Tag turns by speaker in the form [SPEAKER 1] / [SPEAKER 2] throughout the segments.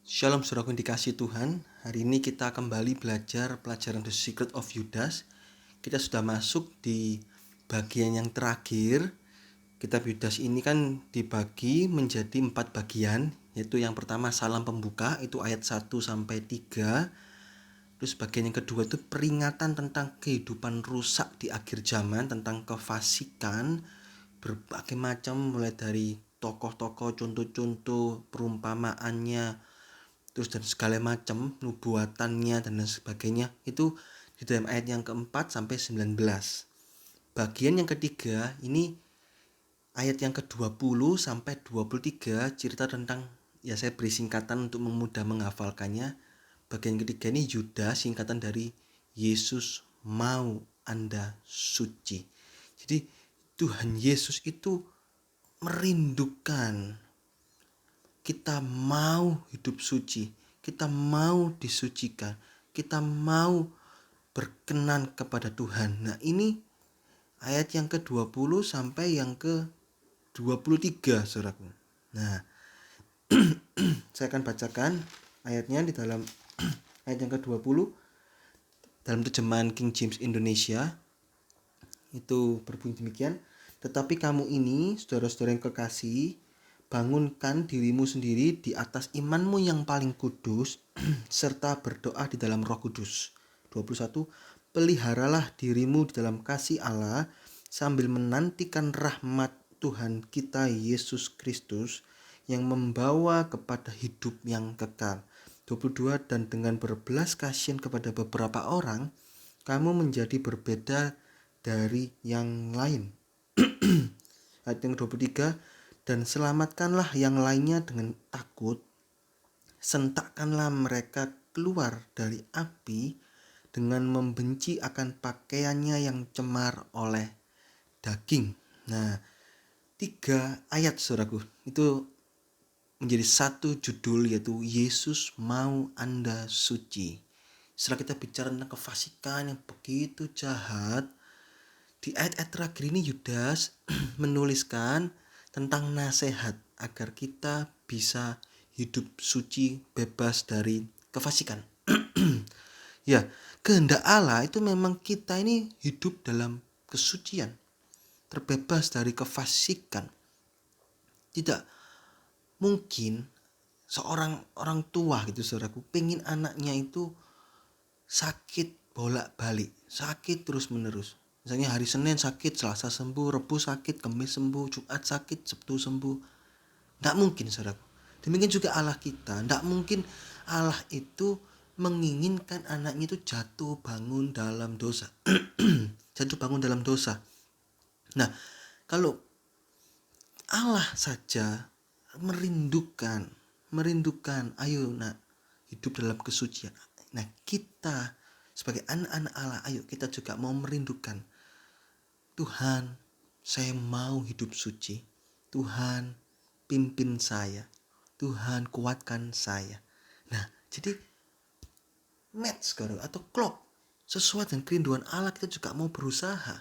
[SPEAKER 1] Shalom saudaraku yang dikasihi Tuhan. Hari ini kita kembali belajar pelajaran The Secret of Judas. Kita sudah masuk di bagian yang terakhir. Kitab Yudas ini kan dibagi menjadi 4 bagian, yaitu yang pertama salam pembuka, itu ayat 1 sampai 3. Terus bagian yang kedua itu peringatan tentang kehidupan rusak di akhir zaman, tentang kefasikan, berbagai macam mulai dari tokoh-tokoh, contoh-contoh, perumpamaannya, terus dan segala macam nubuatannya dan lain sebagainya, itu di dalam ayat yang keempat sampai 19. Bagian yang ketiga ini ayat yang ke-20 sampai 23, cerita tentang, ya saya beri singkatan untuk memudah menghafalkannya. Bagian ketiga ini Yudas, singkatan dari Yesus mau Anda suci. Jadi Tuhan Yesus itu merindukan kita mau hidup suci, kita mau disucikan, kita mau berkenan kepada Tuhan. Nah, ini ayat yang ke-20 sampai yang ke-23, saudaraku. Nah, saya akan bacakan ayatnya di dalam ayat yang ke-20 dalam terjemahan King James Indonesia. Itu berbunyi demikian. Tetapi kamu ini, saudara-saudara yang kekasih, bangunkan dirimu sendiri di atas imanmu yang paling kudus serta berdoa di dalam Roh Kudus. 21. Peliharalah dirimu di dalam kasih Allah sambil menantikan rahmat Tuhan kita Yesus Kristus yang membawa kepada hidup yang kekal. 22. Dan dengan berbelas kasihan kepada beberapa orang, kamu menjadi berbeda dari yang lain. Ayat yang 23, dan selamatkanlah yang lainnya dengan takut, sentakkanlah mereka keluar dari api dengan membenci akan pakaiannya yang cemar oleh daging. Nah, 3 ayat saudaraku itu menjadi satu judul, yaitu Yesus mau Anda suci. Setelah kita bicara tentang kefasikan yang begitu jahat, di ayat-ayat terakhir ini Yudas menuliskan tentang nasihat agar kita bisa hidup suci, bebas dari kefasikan. Ya, kehendak Allah itu memang kita ini hidup dalam kesucian, terbebas dari kefasikan. Tidak mungkin seorang orang tua gitu saudaraku pengen anaknya itu sakit bolak-balik, sakit terus-menerus. Misalnya hari Senin sakit, Selasa sembuh, Rabu sakit, Kamis sembuh, Jumat sakit, Sabtu sembuh. Tidak mungkin saudaraku. Demikian juga Allah kita. Tidak mungkin Allah itu menginginkan anaknya itu jatuh bangun dalam dosa. Jatuh bangun dalam dosa. Nah, kalau Allah saja merindukan, ayo nak hidup dalam kesucian. Nah, kita sebagai anak-anak Allah, ayo kita juga mau merindukan, Tuhan, saya mau hidup suci. Tuhan, pimpin saya. Tuhan, kuatkan saya. Nah, jadi match atau klop sesuai dengan kerinduan Allah, kita juga mau berusaha.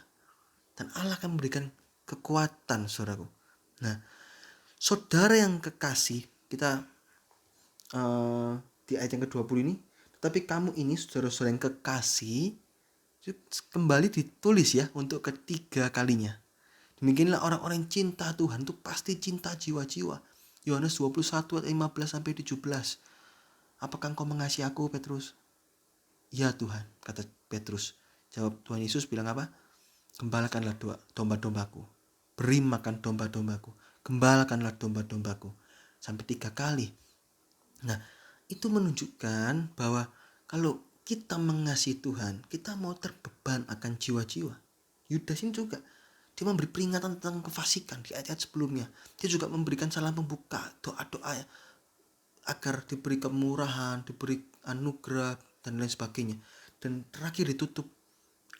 [SPEAKER 1] Dan Allah akan memberikan kekuatan, saudaraku. Nah, saudara yang kekasih, kita di ayat yang ke-20 ini, tetapi kamu ini saudara-saudara yang kekasih, kembali ditulis ya untuk ketiga kalinya. Demikianlah orang-orang yang cinta Tuhan itu pasti cinta jiwa-jiwa. Yohanes 21 ayat 15 sampai 17. Apakah engkau mengasihi aku, Petrus? Ya Tuhan, kata Petrus. Jawab Tuhan Yesus bilang apa? Gembalakanlah domba-dombaku. Beri makan domba-dombaku. Gembalakanlah domba-dombaku. Sampai 3 kali. Nah, itu menunjukkan bahwa kalau kita mengasihi Tuhan, kita mau terbeban akan jiwa-jiwa. Yudas ini juga, dia memberi peringatan tentang kefasikan di ayat-ayat sebelumnya. Dia juga memberikan salam pembuka, doa-doa agar diberi kemurahan, diberi anugerah, dan lain sebagainya. Dan terakhir ditutup,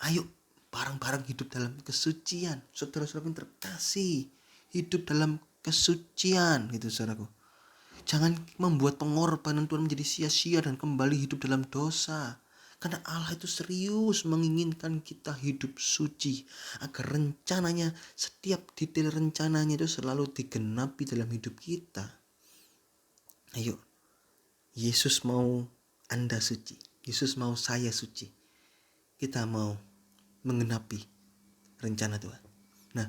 [SPEAKER 1] ayo bareng-bareng hidup dalam kesucian. Saudara-saudara yang terkasih, hidup dalam kesucian gitu saudaraku. Jangan membuat pengorbanan Tuhan menjadi sia-sia dan kembali hidup dalam dosa. Karena Allah itu serius menginginkan kita hidup suci, agar rencananya, setiap detail rencananya itu selalu digenapi dalam hidup kita. Ayo, Yesus mau Anda suci, Yesus mau saya suci. Kita mau menggenapi rencana Tuhan. Nah,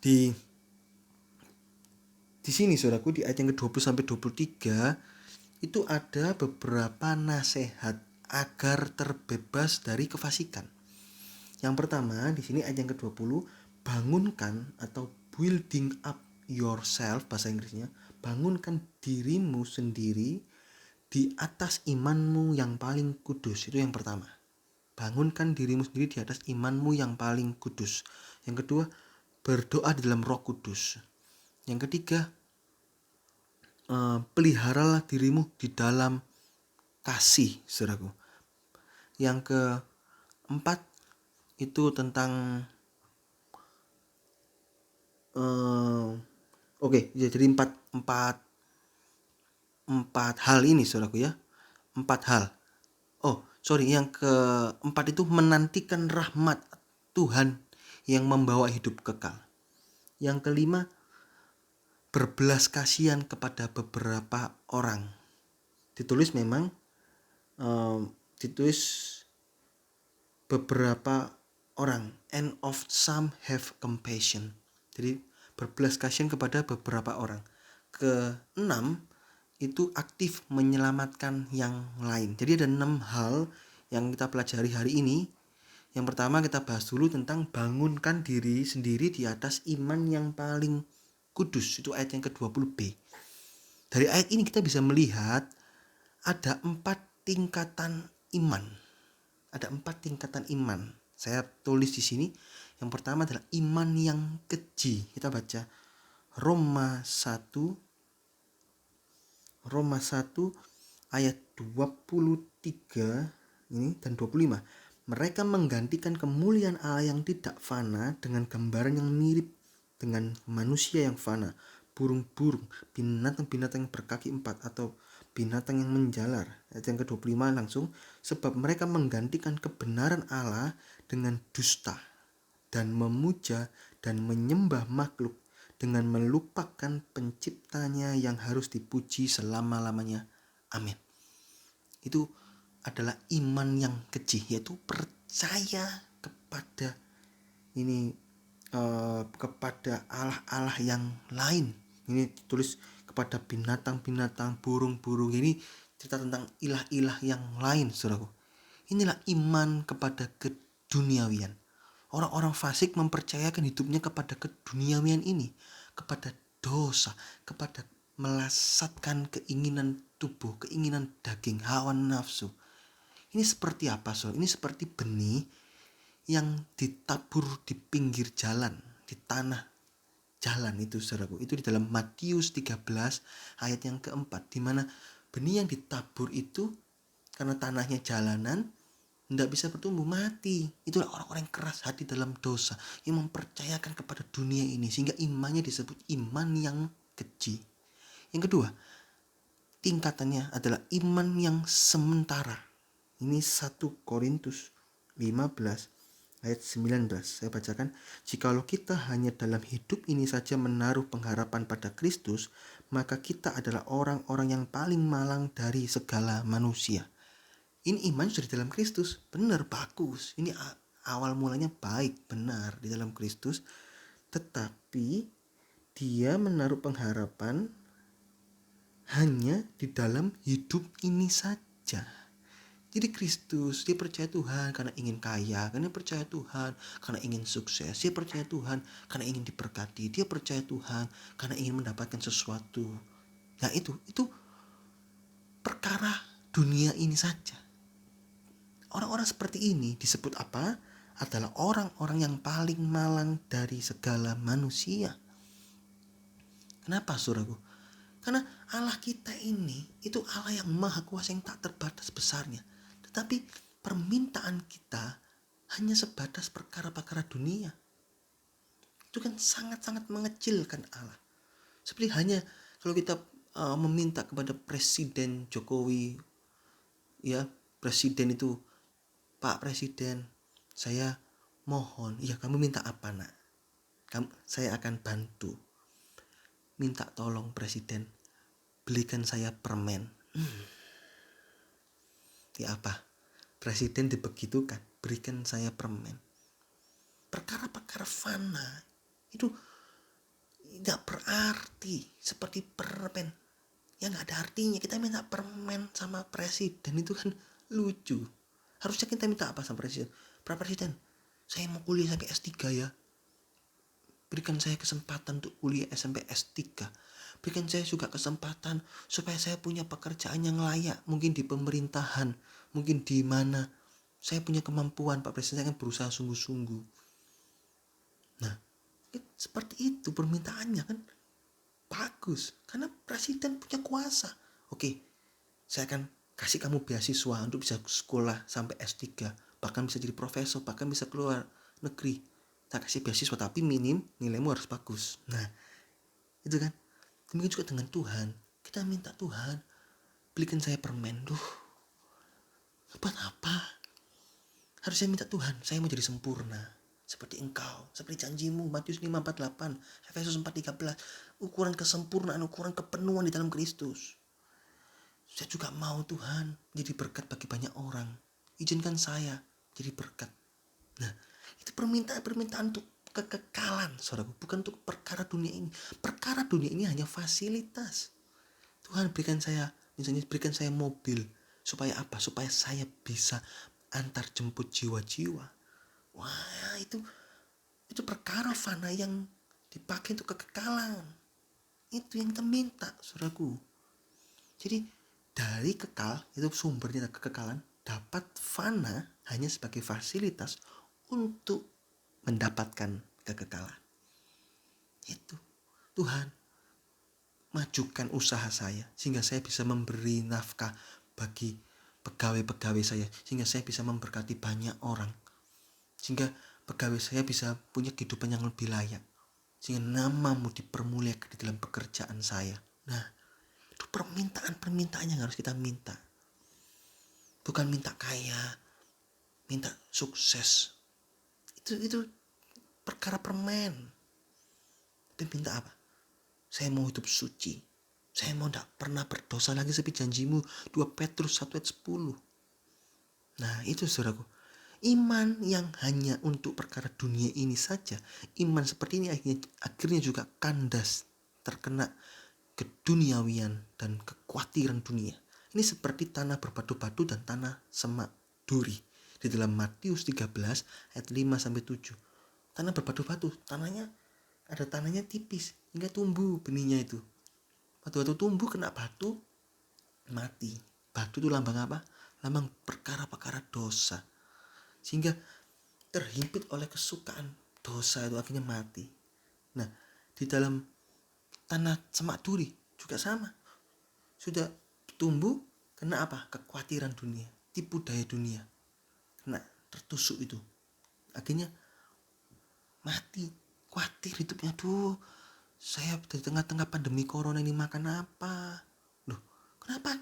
[SPEAKER 1] di sini saudaraku, di ayat yang ke-20 sampai 23 itu ada beberapa nasihat agar terbebas dari kefasikan. Yang pertama, di sini ayat yang ke-20, bangunkan atau building up yourself, bahasa Inggrisnya, bangunkan dirimu sendiri di atas imanmu yang paling kudus. Itu yang pertama. Bangunkan dirimu sendiri di atas imanmu yang paling kudus. Yang kedua, berdoa di dalam Roh Kudus. Yang ketiga, peliharalah dirimu di dalam kasih, saudaraku. Yang keempat itu tentang jadi empat hal ini, saudaraku ya. 4 hal. Yang keempat itu menantikan rahmat Tuhan yang membawa hidup kekal. Yang kelima, berbelas kasihan kepada beberapa orang. Ditulis beberapa orang, and of some have compassion. Jadi berbelas kasihan kepada beberapa orang. Keenam, itu aktif menyelamatkan yang lain. Jadi ada 6 hal yang kita pelajari hari ini. Yang pertama, kita bahas dulu tentang bangunkan diri sendiri di atas iman yang paling kudus. Itu ayat yang ke-20b. Dari ayat ini kita bisa melihat ada 4 tingkatan iman. Ada 4 tingkatan iman. Saya tulis di sini. Yang pertama adalah iman yang keji. Kita baca Roma 1 ayat 23 ini dan 25. Mereka menggantikan kemuliaan Allah yang tidak fana dengan gambaran yang mirip dengan manusia yang fana, burung-burung, binatang-binatang yang berkaki 4 atau binatang yang menjalar. Ayat yang ke-25 langsung, sebab mereka menggantikan kebenaran Allah dengan dusta dan memuja dan menyembah makhluk dengan melupakan penciptanya yang harus dipuji selama-lamanya. Amin. Itu adalah iman yang keji, yaitu percaya kepada kepada Allah-Allah yang lain. Ini ditulis kepada binatang-binatang, burung-burung. Ini cerita tentang ilah-ilah yang lain, saudaraku. Inilah iman kepada keduniawian. Orang-orang fasik mempercayakan hidupnya kepada keduniawian ini, kepada dosa, kepada melasatkan keinginan tubuh, keinginan daging, hawa nafsu. Ini seperti apa, saudara? Ini seperti benih yang ditabur di pinggir jalan, di tanah jalan itu, saudaraku. Itu di dalam Matius 13 ayat yang keempat, di mana benih yang ditabur itu karena tanahnya jalanan tidak bisa bertumbuh, mati. Itulah orang-orang yang keras hati dalam dosa, yang mempercayakan kepada dunia ini, sehingga imannya disebut iman yang keji. Yang kedua, tingkatannya adalah iman yang sementara. Ini 1 Korintus 15 ayat 19. Saya bacakan, jikalau kita hanya dalam hidup ini saja menaruh pengharapan pada Kristus, maka kita adalah orang-orang yang paling malang dari segala manusia. Ini iman sudah di dalam Kristus, benar, bagus. Ini awal mulanya baik, benar, di dalam Kristus. Tetapi dia menaruh pengharapan hanya di dalam hidup ini saja. Jadi Kristus, dia percaya Tuhan karena ingin kaya, karena percaya Tuhan karena ingin sukses, dia percaya Tuhan karena ingin diberkati, dia percaya Tuhan karena ingin mendapatkan sesuatu. Nah itu perkara dunia ini saja. Orang-orang seperti ini disebut apa? Adalah orang-orang yang paling malang dari segala manusia. Kenapa, saudaraku? Karena Allah kita ini itu Allah yang maha kuasa, yang tak terbatas besarnya. Tetapi permintaan kita hanya sebatas perkara-perkara dunia. Itu kan sangat-sangat mengecilkan Allah. Seperti hanya kalau kita meminta kepada Presiden Jokowi, ya, Presiden itu, Pak Presiden, saya mohon, ya kamu minta apa nak? Saya akan bantu. Minta tolong Presiden, belikan saya permen. Ya apa? Presiden dibegitukan, berikan saya permen. Perkara-perkara fana itu tidak berarti seperti permen yang nggak ada artinya. Kita minta permen sama presiden itu kan lucu. Harusnya kita minta apa sama presiden? Pak Presiden, saya mau kuliah sampai S3 ya. Berikan saya kesempatan untuk kuliah sampai S3. Berikan saya juga kesempatan supaya saya punya pekerjaan yang layak. Mungkin di pemerintahan, mungkin di mana. Saya punya kemampuan, Pak Presiden, saya akan berusaha sungguh-sungguh. Nah, seperti itu permintaannya kan. Bagus, karena presiden punya kuasa. Oke, saya akan kasih kamu beasiswa untuk bisa sekolah sampai S3, bahkan bisa jadi profesor, bahkan bisa keluar negeri. Saya kasih beasiswa, tapi minim nilaimu harus bagus. Nah, itu kan. Demikian juga dengan Tuhan. Kita minta Tuhan, belikan saya permen. Buat apa? Harusnya minta Tuhan, saya mau jadi sempurna seperti engkau, seperti janjimu. Matius 5:48, Efesus 4:13. Ukuran kesempurnaan, ukuran kepenuhan di dalam Kristus. Saya juga mau Tuhan jadi berkat bagi banyak orang. Izinkan saya jadi berkat. Nah, itu permintaan untuk kekekalan, saudaraku, bukan untuk perkara dunia ini. Perkara dunia ini hanya fasilitas. Tuhan berikan saya, misalnya berikan saya mobil. Supaya apa? Supaya saya bisa antar jemput jiwa-jiwa. Wah, itu perkara fana yang dipakai untuk kekekalan. Itu yang kita minta, saudaraku. Jadi dari kekal, itu sumbernya kekekalan, dapat fana hanya sebagai fasilitas untuk mendapatkan kekekalan. Itu Tuhan, majukan usaha saya sehingga saya bisa memberi nafkah bagi pegawai-pegawai saya, sehingga saya bisa memberkati banyak orang, sehingga pegawai saya bisa punya kehidupan yang lebih layak, sehingga namamu dipermuliakan di dalam pekerjaan saya. Nah, itu permintaan yang harus kita minta. Bukan minta kaya, minta sukses. Itu perkara permen. Tapi minta apa? Saya mau hidup suci. Saya mau tidak pernah berdosa lagi seperti janjimu. 2 Petrus 1:10. Nah, itu saudaraku. Iman yang hanya untuk perkara dunia ini saja, iman seperti ini akhirnya juga kandas, terkena keduniawian dan kekhawatiran dunia. Ini seperti tanah berbatu-batu dan tanah semak duri. Di dalam Matius 13 ayat 5-7. Tanah berbatu-batu, ada tanahnya tipis hingga tumbuh benihnya itu. Batu-batu tumbuh kena batu, mati. Batu itu lambang apa? Lambang perkara-perkara dosa. Sehingga terhimpit oleh kesukaan dosa itu akhirnya mati. Nah, di dalam tanah semak duri juga sama. Sudah tumbuh, kena apa? Kekhawatiran dunia, tipu daya dunia. Kena tertusuk itu. Akhirnya mati. Khawatir hidupnya. Saya di tengah-tengah pandemi corona ini makan apa? Loh, kenapa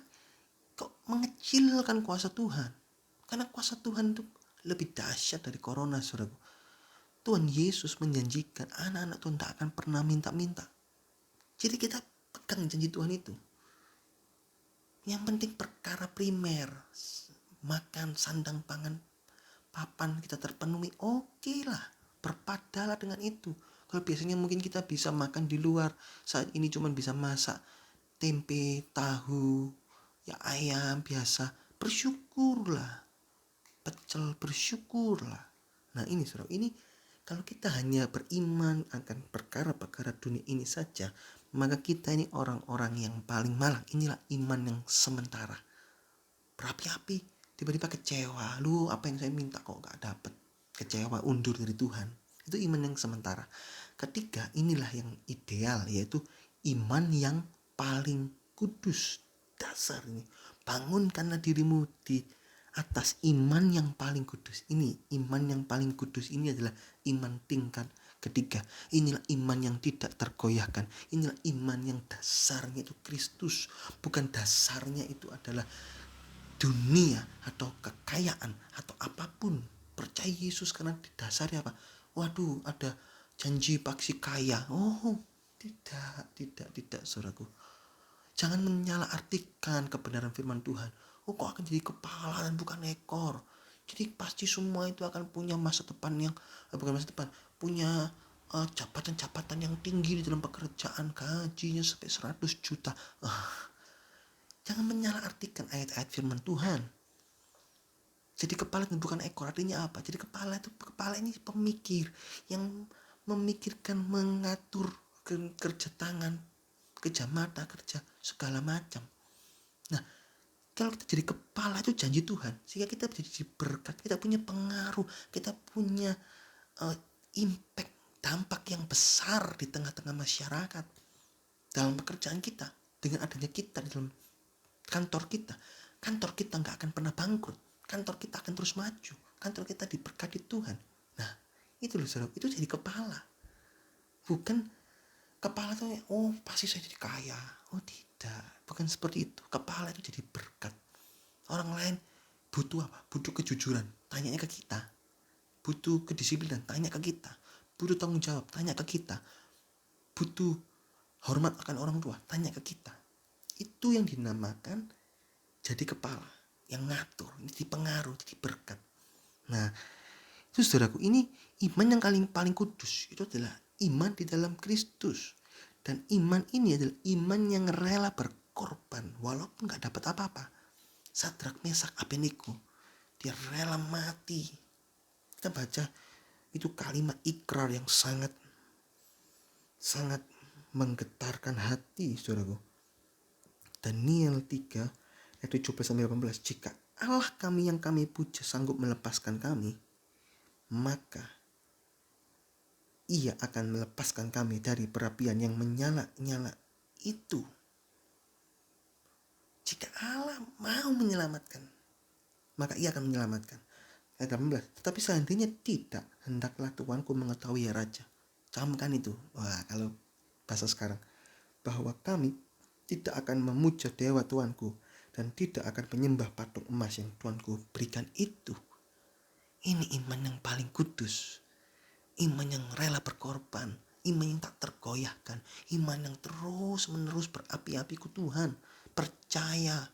[SPEAKER 1] kok mengecilkan kuasa Tuhan? Karena kuasa Tuhan itu lebih dahsyat dari corona, saudaraku. Tuhan Yesus menjanjikan anak-anak Tuhan tak akan pernah minta-minta. Jadi kita pegang janji Tuhan itu. Yang penting perkara primer, makan, sandang, pangan, papan kita terpenuhi, oke lah, berpadalah dengan itu. Kalau biasanya mungkin kita bisa makan di luar, saat ini cuma bisa masak tempe, tahu, ya ayam biasa, bersyukurlah. Pecel, bersyukurlah. Nah ini saudara, ini kalau kita hanya beriman akan perkara-perkara dunia ini saja, maka kita ini orang-orang yang paling malang. Inilah iman yang sementara, berapi-api, tiba-tiba kecewa. Apa yang saya minta kok gak dapet, kecewa, undur dari Tuhan. Itu iman yang sementara. Ketiga, inilah yang ideal, yaitu iman yang paling kudus. Dasar ini, bangunkanlah dirimu di atas iman yang paling kudus. Ini iman yang paling kudus ini adalah iman tingkat ketiga. Inilah iman yang tidak tergoyahkan. Inilah iman yang dasarnya itu Kristus. Bukan dasarnya itu adalah dunia atau kekayaan atau apapun. Percaya Yesus karena di dasarnya apa? Waduh, ada janji paksi kaya. Oh, tidak saudaraku. Jangan menyalahartikan kebenaran firman Tuhan. Oh, kok akan jadi kepala dan bukan ekor. Jadi pasti semua itu akan punya masa depan yang bukan masa depan, punya jabatan-jabatan yang tinggi di dalam pekerjaan, gajinya sampai 100 juta. Jangan menyalahartikan ayat-ayat firman Tuhan. Jadi kepala dan bukan ekor artinya apa? Jadi kepala ini pemikir yang memikirkan, mengatur kerja tangan, kerja mata, kerja segala macam. Nah, kalau kita jadi kepala itu janji Tuhan, sehingga kita jadi berkat, kita punya pengaruh, kita punya impact, dampak yang besar di tengah-tengah masyarakat, dalam pekerjaan kita, dengan adanya kita di dalam kantor kita nggak akan pernah bangkrut, kantor kita akan terus maju, kantor kita diberkati Tuhan. Nah, itu loh saudara, itu jadi kepala. Bukan kepala tuh pasti saya jadi kaya. Oh tidak, bukan seperti itu. Kepala itu jadi berkat. Orang lain butuh apa? Butuh kejujuran, tanyanya ke kita. Butuh kedisiplinan, tanya ke kita. Butuh tanggung jawab, tanya ke kita. Butuh hormat akan orang tua, tanya ke kita. Itu yang dinamakan jadi kepala, yang ngatur, jadi pengaruh, jadi berkat. Nah, itu saudaraku, ini iman yang paling kudus. Itu adalah iman di dalam Kristus. Dan iman ini adalah iman yang rela berkorban walaupun gak dapat apa-apa. Sadrak, Mesak, Abednego, dia rela mati. Kita baca itu kalimat ikrar yang sangat menggetarkan hati, saudaraku. Daniel 3 ayat 17-18. Jika Allah kami yang kami puja sanggup melepaskan kami, maka Ia akan melepaskan kami dari perapian yang menyala-nyala itu. Jika Allah mau menyelamatkan, maka Ia akan menyelamatkan. Ayat 18. Tetapi seandainya tidak, hendaklah Tuanku mengetahui ya Raja. Camkan itu. Wah, kalau bahasa sekarang, bahwa kami tidak akan memuja dewa Tuanku dan tidak akan menyembah patung emas yang Tuanku berikan itu. Ini iman yang paling kudus, iman yang rela berkorban, iman yang tak tergoyahkan, iman yang terus menerus berapi-api ke Tuhan. Percaya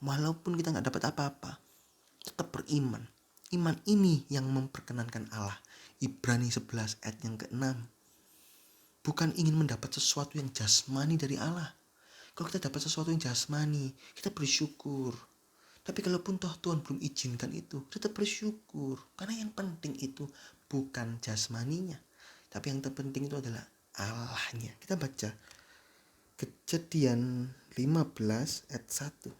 [SPEAKER 1] walaupun kita gak dapat apa-apa, tetap beriman. Iman ini yang memperkenankan Allah. Ibrani 11 ayat yang ke-6. Bukan ingin mendapat sesuatu yang jasmani dari Allah. Kalau kita dapat sesuatu yang jasmani, kita bersyukur. Tapi kalaupun Tuhan belum izinkan itu, tetap bersyukur. Karena yang penting itu bukan jasmaninya, tapi yang terpenting itu adalah Allahnya. Kita baca Kejadian 15 ayat 1.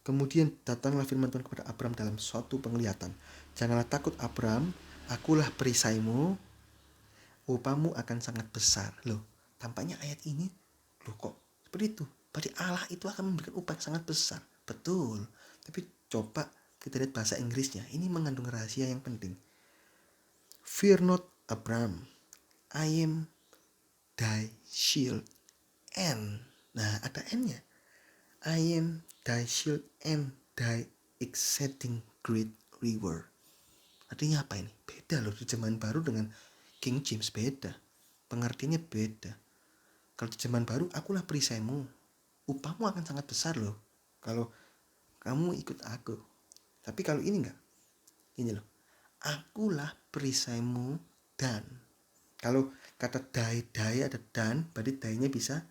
[SPEAKER 1] Kemudian datanglah firman Tuhan kepada Abram dalam suatu penglihatan. Janganlah takut Abram, akulah perisaimu, upamu akan sangat besar. Loh, tampaknya ayat ini, kok seperti itu? Berarti Allah itu akan memberikan upah yang sangat besar. Betul. Tapi coba kita lihat bahasa Inggrisnya. Ini mengandung rahasia yang penting. Fear not, Abram, I am thy shield and. Nah, ada N-nya. I am thy shield and thy exceeding great reward. Artinya apa ini? Beda loh di zaman baru dengan King James, beda. Pengertiannya beda. Kalau di zaman baru, akulah perisaimu, upahmu akan sangat besar loh kalau kamu ikut aku. Tapi kalau ini enggak, ini loh, akulah perisaimu dan. Kalau kata dai ada dan, berarti dainya bisa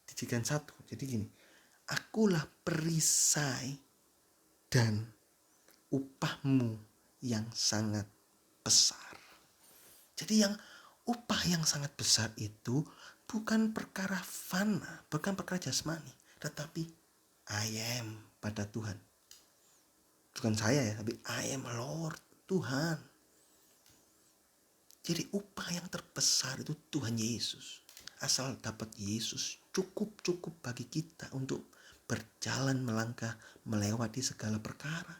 [SPEAKER 1] dijadikan satu. Jadi gini, akulah perisai dan upahmu yang sangat besar. Jadi yang upah yang sangat besar itu bukan perkara fana, bukan perkara jasmani, tetapi I am pada Tuhan. Bukan saya ya, tapi I am Lord, Tuhan. Jadi upah yang terbesar itu Tuhan Yesus. Asal dapat Yesus, cukup bagi kita untuk berjalan melangkah melewati segala perkara.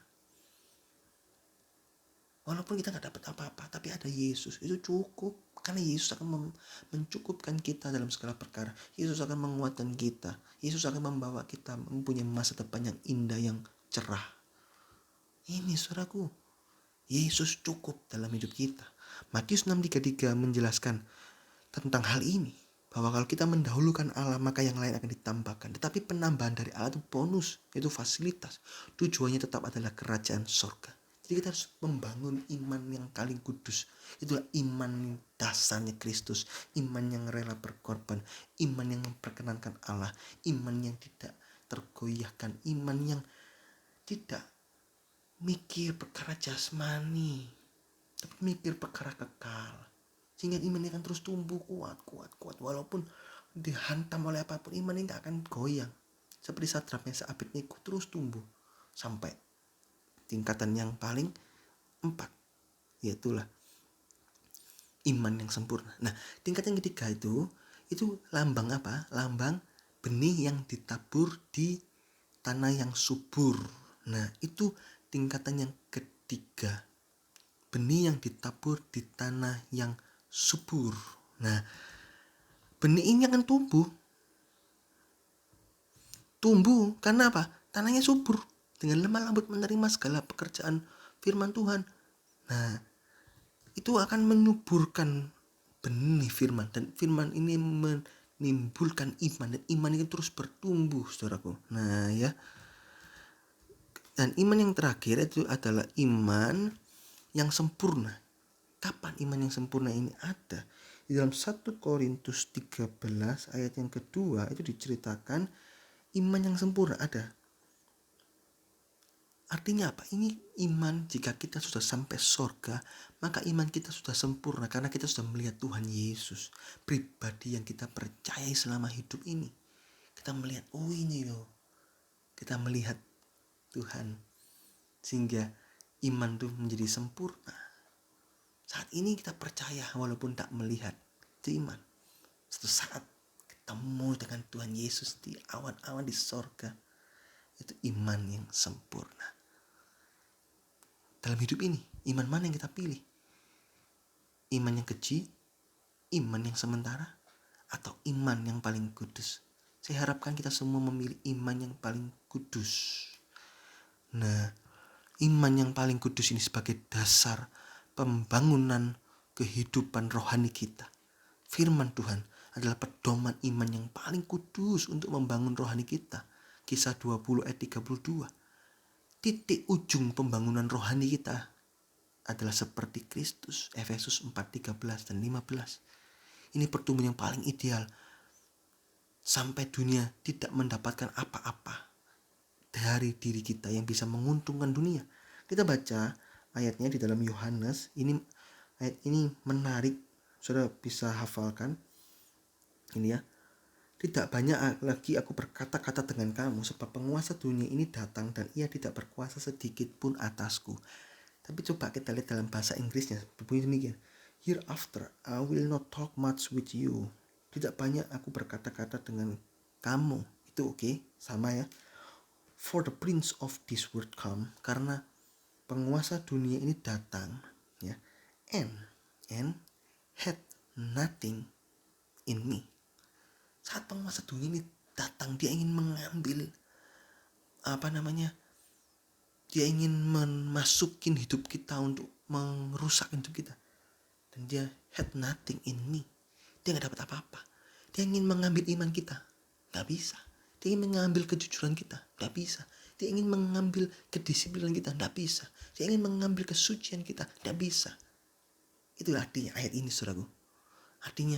[SPEAKER 1] Walaupun kita gak dapat apa-apa, tapi ada Yesus, itu cukup. Karena Yesus akan mencukupkan kita dalam segala perkara. Yesus akan menguatkan kita. Yesus akan membawa kita mempunyai masa depan yang indah, yang cerah. Ini saudaraku, Yesus cukup dalam hidup kita. Matius 6:33 menjelaskan tentang hal ini. bahwa kalau kita mendahulukan Allah maka yang lain akan ditambahkan. Tetapi penambahan dari Allah itu bonus, itu fasilitas. Tujuannya tetap adalah kerajaan sorga. Jadi kita harus membangun iman yang paling kudus. Itulah iman dasarnya Kristus. Iman yang rela berkorban. Iman yang memperkenankan Allah. Iman yang tidak tergoyahkan. Iman yang tidak mikir perkara jasmani, tapi mikir perkara kekal. Sehingga iman ini akan terus tumbuh kuat. Walaupun dihantam oleh apapun, iman ini gak akan goyang. Seperti Sadrak Mesak Abednego terus tumbuh sampai tingkatan yang paling 4, yaitulah iman yang sempurna. Nah, tingkat yang ketiga itu lambang apa? Lambang benih yang ditabur di tanah yang subur. Nah, itu tingkatan yang ketiga. Benih yang ditabur di tanah yang subur. Nah, benih ini akan tumbuh karena apa? Tanahnya subur, dengan lemah lembut menerima segala pekerjaan firman Tuhan. Nah, itu akan menyuburkan benih firman, dan firman ini menimbulkan iman, dan iman ini terus bertumbuh, saudaraku. Nah, ya. Dan iman yang terakhir itu adalah iman yang sempurna. Kapan iman yang sempurna ini ada? Di dalam 1 Korintus 13 ayat yang kedua itu diceritakan iman yang sempurna ada. Artinya apa? Ini iman jika kita sudah sampai surga, maka iman kita sudah sempurna karena kita sudah melihat Tuhan Yesus, pribadi yang kita percayai selama hidup ini. Kita melihat, oh ini loh. Kita melihat Tuhan sehingga iman itu menjadi sempurna. Saat ini kita percaya walaupun tak melihat, itu iman. Suatu saat ketemu dengan Tuhan Yesus di awan-awan di sorga, itu iman yang sempurna. Dalam hidup ini, iman mana yang kita pilih? Iman yang keji, iman yang sementara, atau iman yang paling kudus? Saya harapkan kita semua memilih iman yang paling kudus. Nah, iman yang paling kudus ini sebagai dasar pembangunan kehidupan rohani kita. Firman Tuhan adalah pedoman iman yang paling kudus untuk membangun rohani kita. Kisah 20 ayat 32. Titik ujung pembangunan rohani kita adalah seperti Kristus. Efesus 4:13 dan 15. Ini pertumbuhan yang paling ideal sampai dunia tidak mendapatkan apa-apa dari diri kita yang bisa menguntungkan dunia. Kita baca ayatnya di dalam Yohanes. Ayat ini menarik. Saudara bisa hafalkan. Ini ya. Tidak banyak lagi aku berkata-kata dengan kamu, sebab penguasa dunia ini datang dan ia tidak berkuasa sedikit pun atasku. Tapi coba kita lihat dalam bahasa Inggrisnya, berbunyi demikian. Hereafter I will not talk much with you. Tidak banyak aku berkata-kata dengan kamu. Itu oke, sama ya. For the prince of this world come, karena penguasa dunia ini datang, ya. And had nothing in me. Saat penguasa dunia ini datang, dia ingin mengambil dia ingin memasukin hidup kita untuk merusak hidup kita. Dan dia had nothing in me. Dia gak dapat apa-apa. Dia ingin mengambil iman kita, gak bisa. Dia ingin mengambil kejujuran kita, gak bisa. Dia ingin mengambil kedisiplinan kita, gak bisa. Dia ingin mengambil kesucian kita, gak bisa. Itulah artinya ayat ini, saudaraku. Artinya,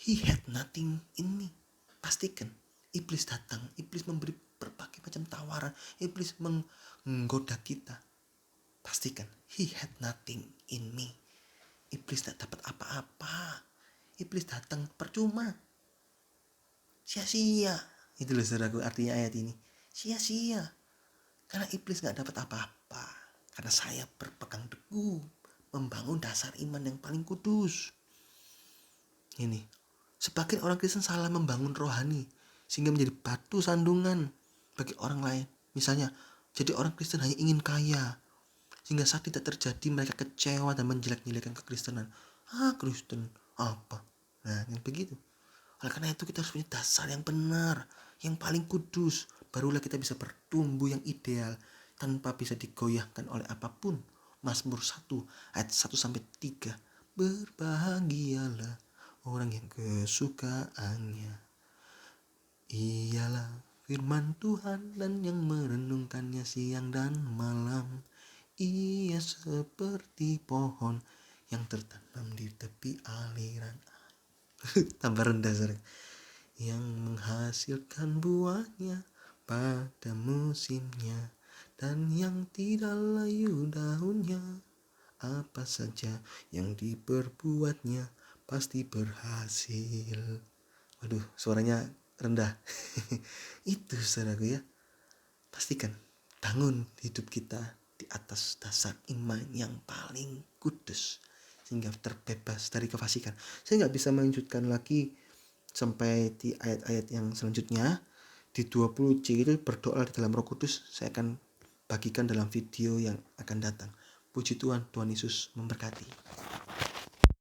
[SPEAKER 1] he had nothing in me. Pastikan iblis datang, iblis memberi berbagai macam tawaran, iblis menggoda kita. Pastikan he had nothing in me. Iblis tidak dapat apa-apa. Iblis datang percuma, sia-sia. Itu loh saudaraku artinya ayat ini. Sia-sia. Karena iblis gak dapat apa-apa. Karena saya berpegang teguh membangun dasar iman yang paling kudus. Ini, sebagian orang Kristen salah membangun rohani sehingga menjadi batu sandungan bagi orang lain. Misalnya, jadi orang Kristen hanya ingin kaya sehingga saat tidak terjadi mereka kecewa dan menjelek-jelekan kekristenan. Kristen apa? Nah, yang begitu. Oleh karena itu kita harus punya dasar yang benar, yang paling kudus. Barulah kita bisa bertumbuh yang ideal tanpa bisa digoyahkan oleh apapun. Mazmur 1 ayat 1-3. Berbahagialah orang yang kesukaannya ialah firman Tuhan dan yang merenungkannya siang dan malam. Ia seperti pohon yang tertanam di tepi aliran tambah rendah sorry, yang menghasilkan buahnya pada musimnya dan yang tidak layu daunnya. Apa saja yang diperbuatnya pasti berhasil. Waduh, suaranya rendah. Itu saudaraku ya. Pastikan bangun hidup kita di atas dasar iman yang paling kudus sehingga terbebas dari kefasikan. Saya nggak bisa melanjutkan lagi sampai di ayat-ayat yang selanjutnya. Di 20C itu berdoa di dalam Roh Kudus. Saya akan bagikan dalam video yang akan datang. Puji Tuhan, Tuhan Yesus memberkati.